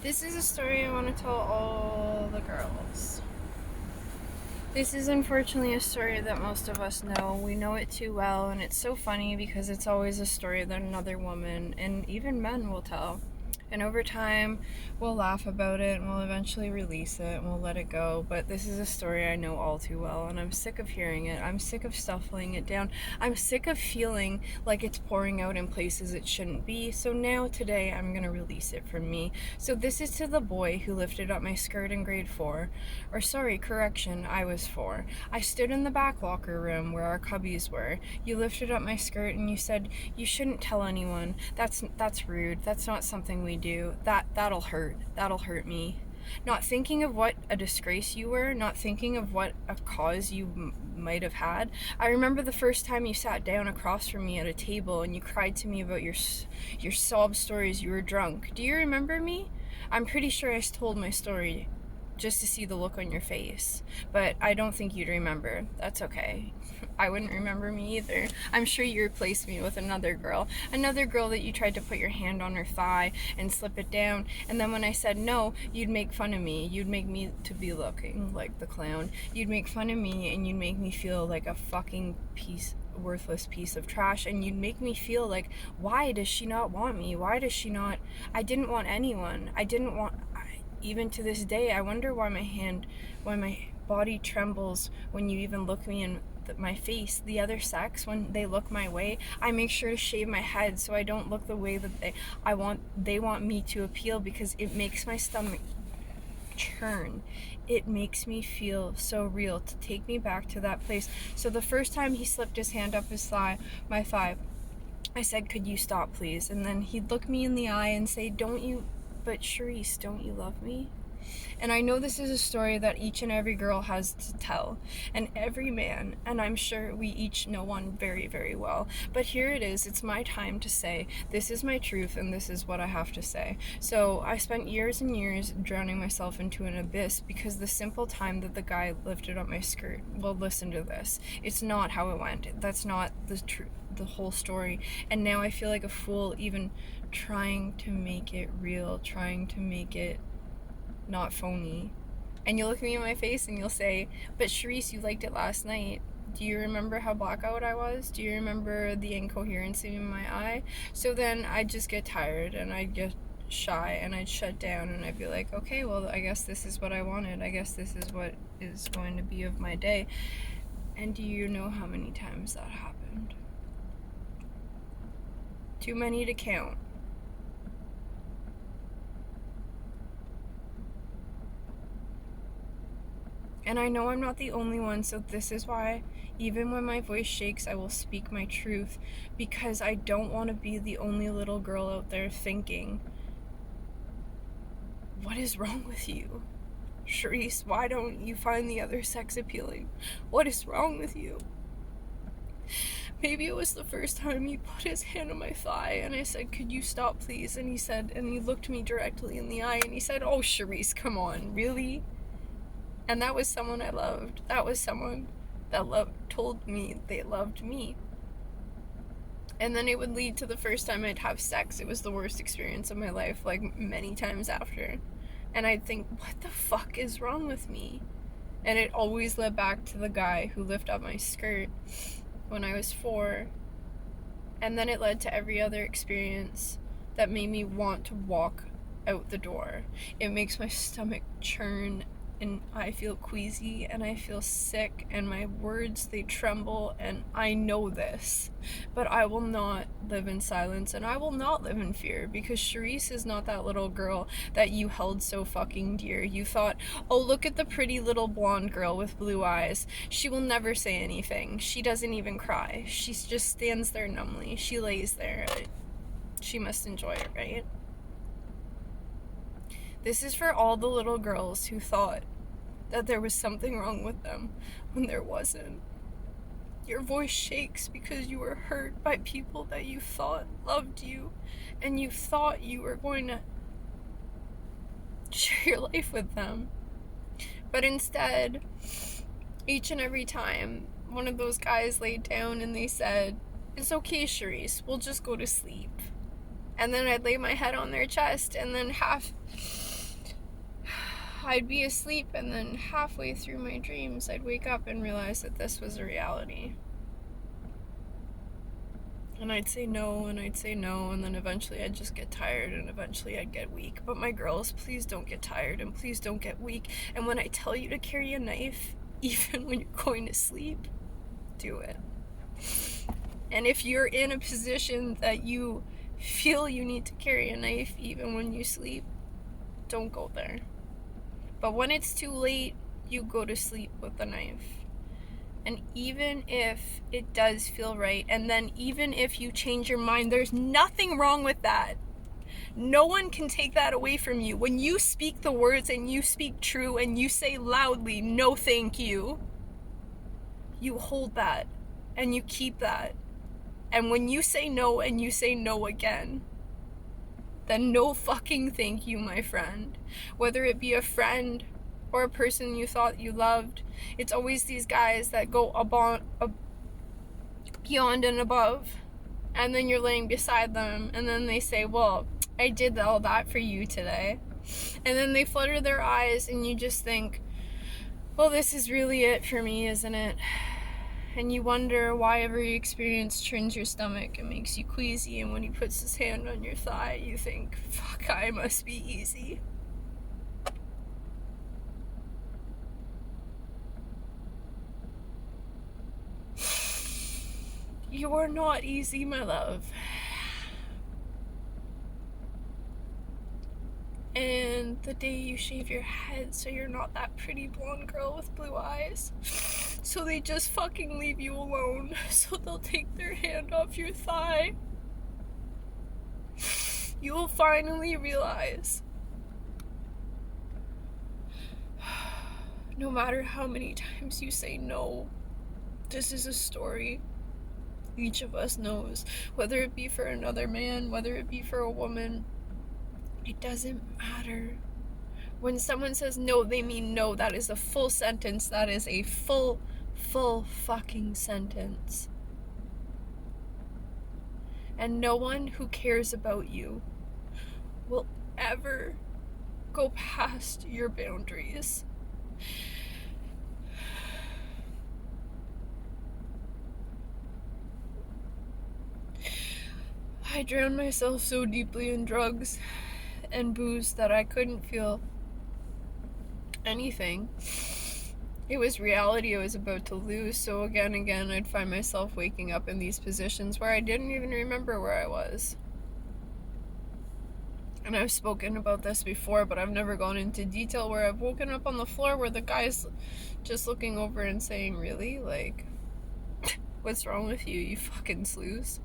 This is a story I want to tell all the girls. This is unfortunately a story that most of us know. We know it too well, and it's so funny because it's always a story that another woman and even men will tell. And over time, we'll laugh about it and we'll eventually release it and we'll let it go. But this is a story I know all too well, and I'm sick of hearing it. I'm sick of stuffing it down. I'm sick of feeling like it's pouring out in places it shouldn't be. So now, today, I'm going to release it from me. So this is to the boy who lifted up my skirt in grade 4. Or sorry, correction, I was 4. I stood in the back locker room where our cubbies were. You lifted up my skirt and you said, "You shouldn't tell anyone. That's rude. That's not something we do. That'll hurt. That'll hurt me." Not thinking of what a disgrace you were, not thinking of what a cause you might have had. I remember the first time you sat down across from me at a table and you cried to me about your sob stories. You were drunk. Do you remember me? I'm pretty sure I told my story just to see the look on your face, but I don't think you'd remember. That's okay. I wouldn't remember me either. I'm sure you replaced me with another girl that you tried to put your hand on her thigh and slip it down, and then when I said no, you'd make fun of me. You'd make me to be looking like the clown. You'd make fun of me and you'd make me feel like a fucking worthless piece of trash, and you'd make me feel like, why does she not want me? Why does she not? I didn't want anyone. Even to this day, I wonder why my body trembles when you even look me in my face. The other sex, when they look my way, I make sure to shave my head so I don't look the way that they want me to appeal, because it makes my stomach churn. It makes me feel so real, to take me back to that place. So the first time he slipped his hand up my thigh, I said, "Could you stop, please?" And then he'd look me in the eye and say, "But Charisse, don't you love me?" And I know this is a story that each and every girl has to tell, and every man, and I'm sure we each know one very, very well. But here it is, it's my time to say, this is my truth, and this is what I have to say. So I spent years and years drowning myself into an abyss because the simple time that the guy lifted up my skirt. Well, listen to this. It's not how it went. That's not the whole story. And now I feel like a fool even trying to make it real, trying to make it not phony. And you'll look me in my face and you'll say, "But Charisse, you liked it last night. Do you remember how blackout I was? Do you remember the incoherency in my eye?" So then I'd just get tired and I'd get shy and I'd shut down and I'd be like, okay, well, I guess this is what I wanted. I guess this is what is going to be of my day. And do you know how many times that happened? Too many to count. And I know I'm not the only one, so this is why, even when my voice shakes, I will speak my truth, because I don't want to be the only little girl out there thinking, what is wrong with you? Charisse, why don't you find the other sex appealing? What is wrong with you? Maybe it was the first time he put his hand on my thigh and I said, "Could you stop, please?" And he looked me directly in the eye and he said, "Oh, Charisse, come on, really?" And that was someone I loved. That was someone that told me they loved me. And then it would lead to the first time I'd have sex. It was the worst experience of my life, like many times after. And I'd think, what the fuck is wrong with me? And it always led back to the guy who lifted up my skirt when I was 4. And then it led to every other experience that made me want to walk out the door. It makes my stomach churn and I feel queasy and I feel sick and my words, they tremble, and I know this. But I will not live in silence and I will not live in fear, because Charisse is not that little girl that you held so fucking dear. You thought, oh, look at the pretty little blonde girl with blue eyes. She will never say anything. She doesn't even cry. She just stands there numbly. She lays there. She must enjoy it, right? This is for all the little girls who thought that there was something wrong with them when there wasn't. Your voice shakes because you were hurt by people that you thought loved you, and you thought you were going to share your life with them. But instead, each and every time, one of those guys laid down and they said, "It's okay, Charisse, we'll just go to sleep." And then I'd lay my head on their chest, and then half I'd be asleep, and then halfway through my dreams, I'd wake up and realize that this was a reality. And I'd say no, and I'd say no, and then eventually I'd just get tired, and eventually I'd get weak. But my girls, please don't get tired, and please don't get weak. And when I tell you to carry a knife, even when you're going to sleep, do it. And if you're in a position that you feel you need to carry a knife even when you sleep, don't go there. But when it's too late, you go to sleep with the knife. And even if it does feel right, and then even if you change your mind, there's nothing wrong with that. No one can take that away from you. When you speak the words and you speak true and you say loudly, no thank you, you hold that and you keep that. And when you say no and you say no again, then no fucking thank you, my friend. Whether it be a friend or a person you thought you loved, it's always these guys that go beyond and above, and then you're laying beside them, and then they say, well, I did all that for you today. And then they flutter their eyes, and you just think, well, this is really it for me, isn't it? And you wonder why every experience turns your stomach and makes you queasy, and when he puts his hand on your thigh, you think, fuck, I must be easy. You are not easy, my love. And the day you shave your head so you're not that pretty blonde girl with blue eyes, so they just fucking leave you alone, so they'll take their hand off your thigh, you will finally realize, no matter how many times you say no, this is a story each of us knows, whether it be for another man, whether it be for a woman, it doesn't matter. When someone says no, they mean no. That is a full sentence. That is a full fucking sentence. And no one who cares about you will ever go past your boundaries. I drowned myself so deeply in drugs and booze that I couldn't feel anything. It was reality I was about to lose, so again I'd find myself waking up in these positions where I didn't even remember where I was. And I've spoken about this before, but I've never gone into detail, where I've woken up on the floor where the guy's just looking over and saying, really? Like, what's wrong with you, you fucking sleuths?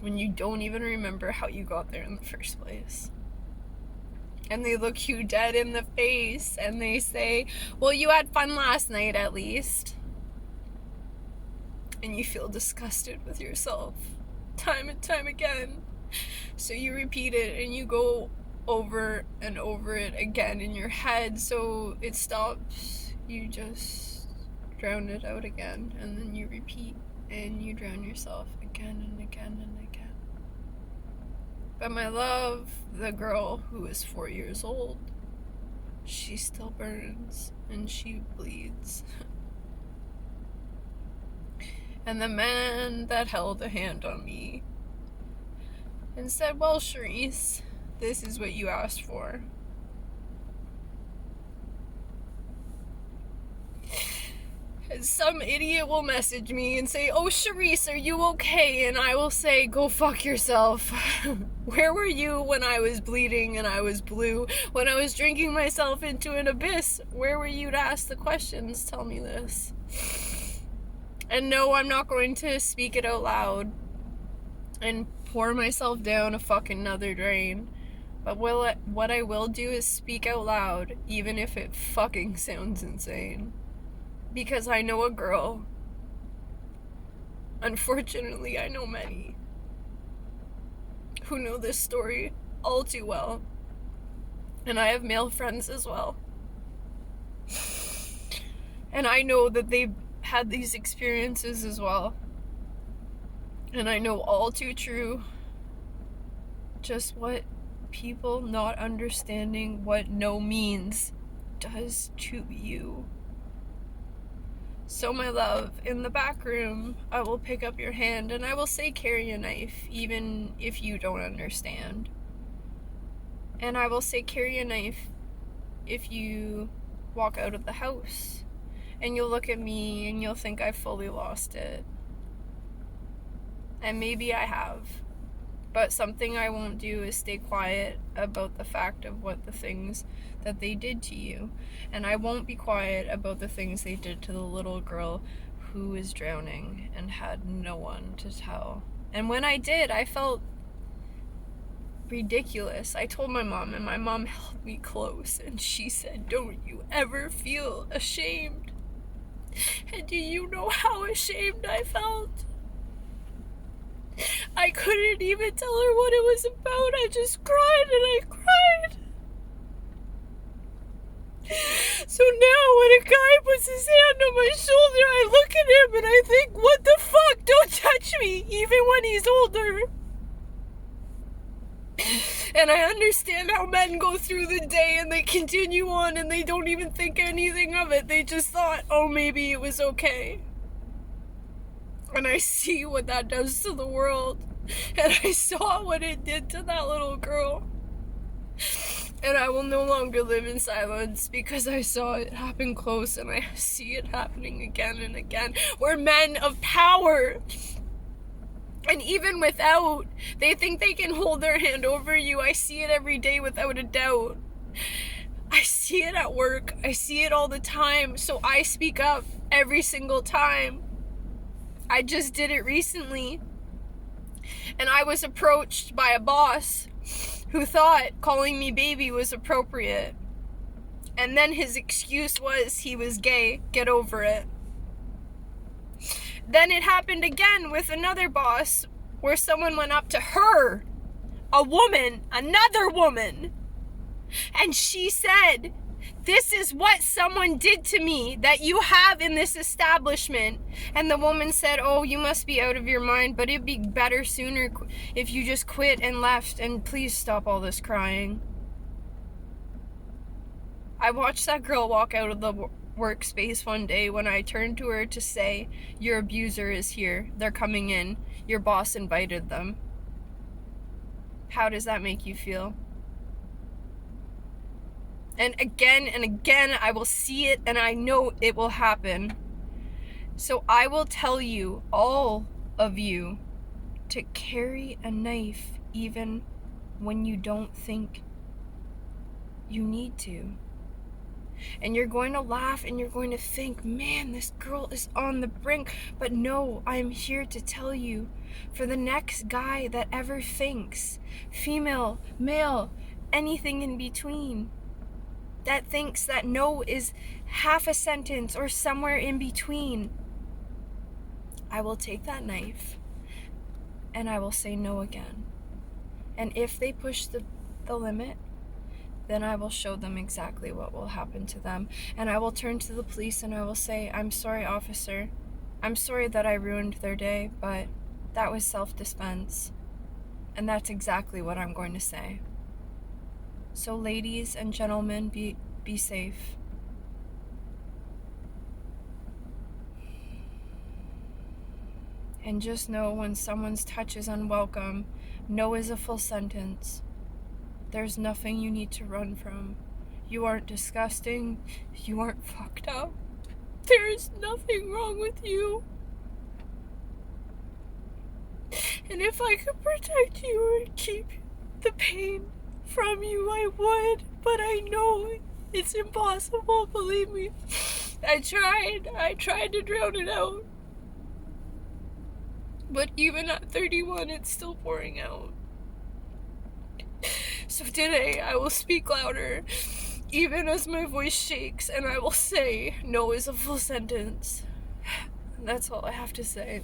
When you don't even remember how you got there in the first place. And they look you dead in the face and they say, well, you had fun last night at least. And you feel disgusted with yourself time and time again. So you repeat it and you go over and over it again in your head, so it stops. You just drown it out again, and then you repeat and you drown yourself again and again and again. But my love, the girl who is 4 years old, she still burns and she bleeds. And the man that held a hand on me and said, well, Charisse, this is what you asked for. And some idiot will message me and say, oh, Charisse, are you okay? And I will say, go fuck yourself. Where were you when I was bleeding and I was blue? When I was drinking myself into an abyss? Where were you to ask the questions? Tell me this. And no, I'm not going to speak it out loud and pour myself down a fucking another drain. But what I will do is speak out loud, even if it fucking sounds insane. Because I know a girl. Unfortunately, I know many who know this story all too well. And I have male friends as well. And I know that they've had these experiences as well. And I know all too true just what people not understanding what no means does to you. So, my love, in the back room, I will pick up your hand and I will say carry a knife, even if you don't understand. And I will say carry a knife if you walk out of the house. And you'll look at me and you'll think I've fully lost it. And maybe I have. But something I won't do is stay quiet about the fact of what the things that they did to you. And I won't be quiet about the things they did to the little girl who was drowning and had no one to tell. And when I did, I felt ridiculous. I told my mom, and my mom held me close, and she said, "Don't you ever feel ashamed." And do you know how ashamed I felt? I couldn't even tell her what it was about. I just cried and I cried. So now when a guy puts his hand on my shoulder, I look at him and I think, what the fuck? Don't touch me, even when he's older. And I understand how men go through the day and they continue on and they don't even think anything of it. They just thought, oh, maybe it was okay. And I see what that does to the world. And I saw what it did to that little girl. And I will no longer live in silence because I saw it happen close and I see it happening again and again. We're men of power. And even without, they think they can hold their hand over you. I see it every day without a doubt. I see it at work. I see it all the time. So I speak up every single time. I just did it recently. And I was approached by a boss who thought calling me baby was appropriate. And then his excuse was he was gay. Get over it. Then it happened again with another boss where someone went up to her, a woman, another woman, and she said, "This is what someone did to me that you have in this establishment." And the woman said, "Oh, you must be out of your mind, but it'd be better sooner if you just quit and left, and please stop all this crying." I watched that girl walk out of the workspace one day when I turned to her to say, "Your abuser is here. They're coming in. Your boss invited them." How does that make you feel? And again, I will see it and I know it will happen. So I will tell you, all of you, to carry a knife even when you don't think you need to. And you're going to laugh and you're going to think, man, this girl is on the brink. But no, I'm here to tell you, for the next guy that ever thinks, female, male, anything in between, that thinks that no is half a sentence or somewhere in between, I will take that knife and I will say no again. And if they push the limit, then I will show them exactly what will happen to them. And I will turn to the police and I will say, "I'm sorry, officer. I'm sorry that I ruined their day, but that was self-defense." And that's exactly what I'm going to say. So ladies and gentlemen, be safe. And just know when someone's touch is unwelcome, no is a full sentence. There's nothing you need to run from. You aren't disgusting. You aren't fucked up. There is nothing wrong with you. And if I could protect you or keep the pain from you, I would. But I know it's impossible, believe me. I tried to drown it out. But even at 31, it's still pouring out. So today, I will speak louder, even as my voice shakes, and I will say, no is a full sentence. And that's all I have to say.